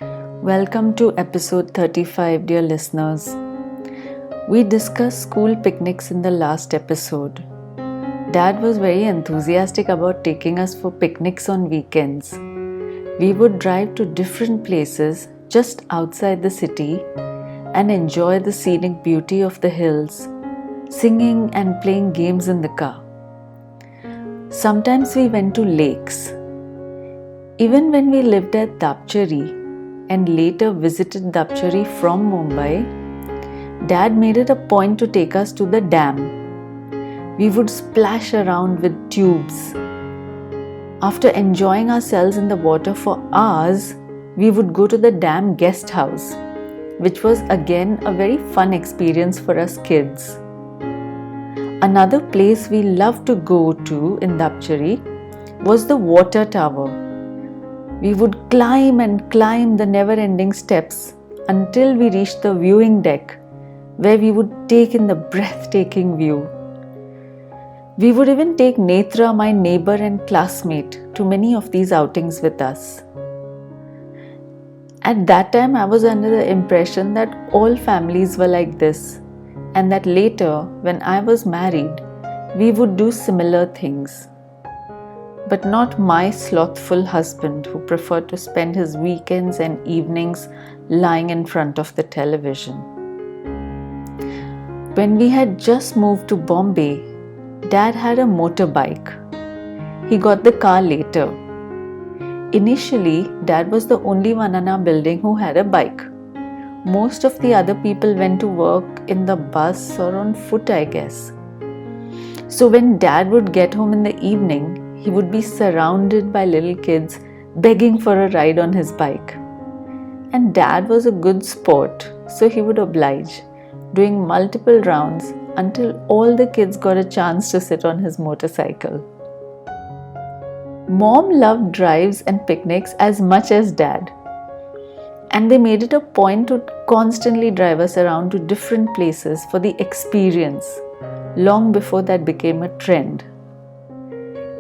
Welcome to episode 35, dear listeners. We discussed school picnics in the last episode. Dad was very enthusiastic about taking us for picnics on weekends. We would drive to different places just outside the city and enjoy the scenic beauty of the hills, singing and playing games in the car. Sometimes we went to lakes. Even when we lived at Dapchari and later visited Dapchari from Mumbai, Dad made it a point to take us to the dam. We would splash around with tubes. After enjoying ourselves in the water for hours, we would go to the dam guest house, which was again a very fun experience for us kids. Another place we loved to go to in Dapchari was the water tower. We would climb and climb the never-ending steps until we reached the viewing deck, where we would take in the breathtaking view. We would even take Netra, my neighbor and classmate, to many of these outings with us. At that time, I was under the impression that all families were like this, and that later, when I was married, we would do similar things. But not my slothful husband who preferred to spend his weekends and evenings lying in front of the television. When we had just moved to Bombay, Dad had a motorbike. He got the car later. Initially, Dad was the only one in our building who had a bike. Most of the other people went to work in the bus or on foot, I guess. So when Dad would get home in the evening, he would be surrounded by little kids begging for a ride on his bike. And Dad was a good sport, so he would oblige, doing multiple rounds until all the kids got a chance to sit on his motorcycle. Mom loved drives and picnics as much as Dad, and they made it a point to constantly drive us around to different places for the experience, long before that became a trend.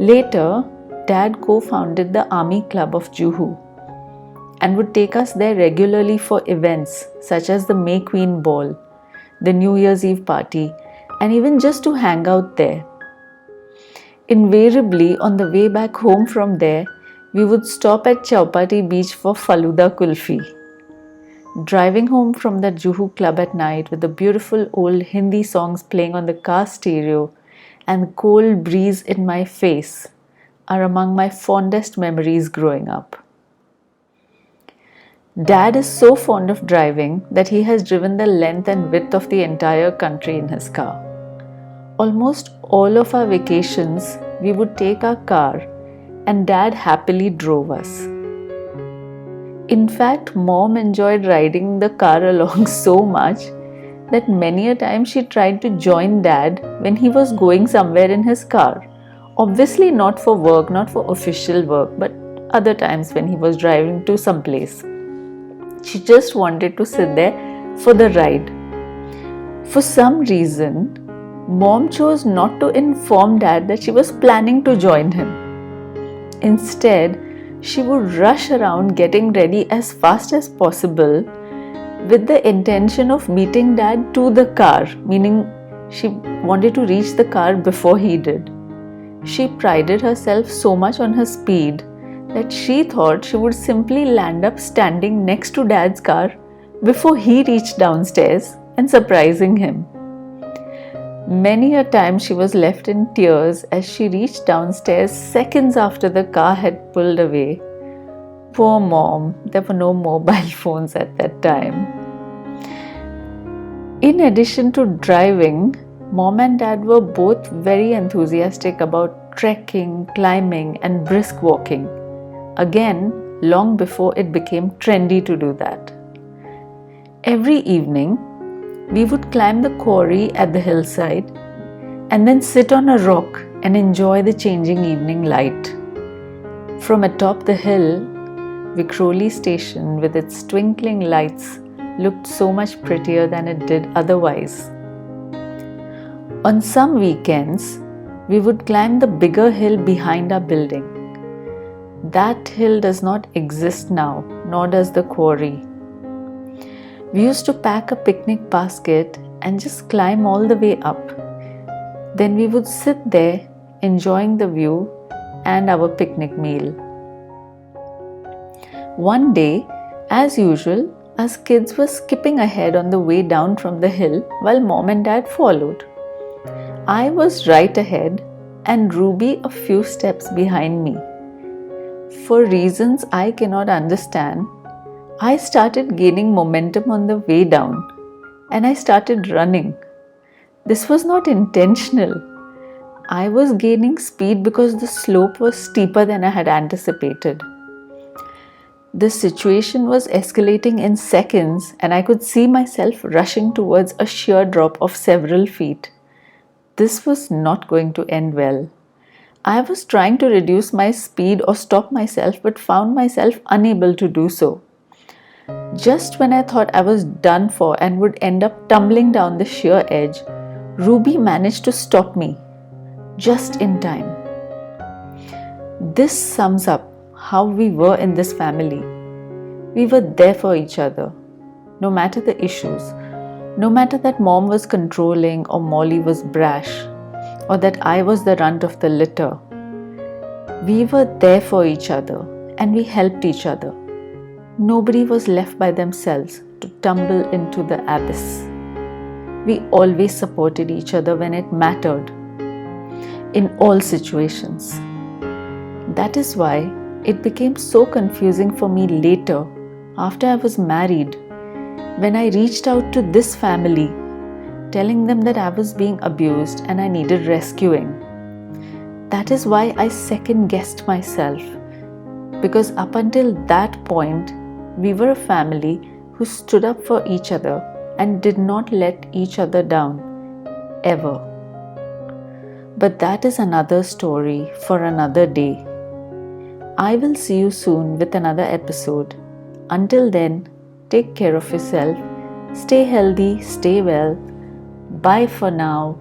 Later, Dad co-founded the Army Club of Juhu and would take us there regularly for events such as the May Queen Ball, the New Year's Eve party, and even just to hang out there. Invariably, on the way back home from there, we would stop at Chowpatty Beach for Faluda Kulfi. Driving home from the Juhu club at night with the beautiful old Hindi songs playing on the car stereo and the cold breeze in my face are among my fondest memories growing up. Dad is so fond of driving that he has driven the length and width of the entire country in his car. Almost all of our vacations, we would take our car and Dad happily drove us. In fact, Mom enjoyed riding the car along so much that many a time she tried to join Dad when he was going somewhere in his car. Obviously not for work, not for official work, but other times when he was driving to some place. She just wanted to sit there for the ride. For some reason, Mom chose not to inform Dad that she was planning to join him. Instead, she would rush around getting ready as fast as possible with the intention of meeting Dad to the car, meaning she wanted to reach the car before he did. She prided herself so much on her speed that she thought she would simply land up standing next to Dad's car before he reached downstairs and surprising him. Many a time she was left in tears as she reached downstairs seconds after the car had pulled away. Poor Mom, there were no mobile phones at that time. In addition to driving, Mom and Dad were both very enthusiastic about trekking, climbing, and brisk walking. Again, long before it became trendy to do that. Every evening, we would climb the quarry at the hillside and then sit on a rock and enjoy the changing evening light. From atop the hill, Vikhroli Station with its twinkling lights looked so much prettier than it did otherwise. On some weekends, we would climb the bigger hill behind our building. That hill does not exist now, nor does the quarry. We used to pack a picnic basket and just climb all the way up. Then we would sit there enjoying the view and our picnic meal. One day, as usual, us kids were skipping ahead on the way down from the hill while mom and dad followed. I was right ahead and Ruby a few steps behind me. For reasons I cannot understand, I started gaining momentum on the way down and I started running. This was not intentional. I was gaining speed because the slope was steeper than I had anticipated. The situation was escalating in seconds and I could see myself rushing towards a sheer drop of several feet. This was not going to end well. I was trying to reduce my speed or stop myself but found myself unable to do so. Just when I thought I was done for and would end up tumbling down the sheer edge, Ruby managed to stop me. Just in time. This sums up how we were in this family. We were there for each other, no matter the issues, no matter that mom was controlling or Molly was brash, or that I was the runt of the litter. We were there for each other and we helped each other. Nobody was left by themselves to tumble into the abyss. We always supported each other when it mattered. In all situations. That is why it became so confusing for me later, after I was married, when I reached out to this family, telling them that I was being abused and I needed rescuing. That is why I second-guessed myself, because up until that point, we were a family who stood up for each other and did not let each other down, ever. But that is another story for another day. I will see you soon with another episode. Until then, take care of yourself. Stay healthy, stay well. Bye for now.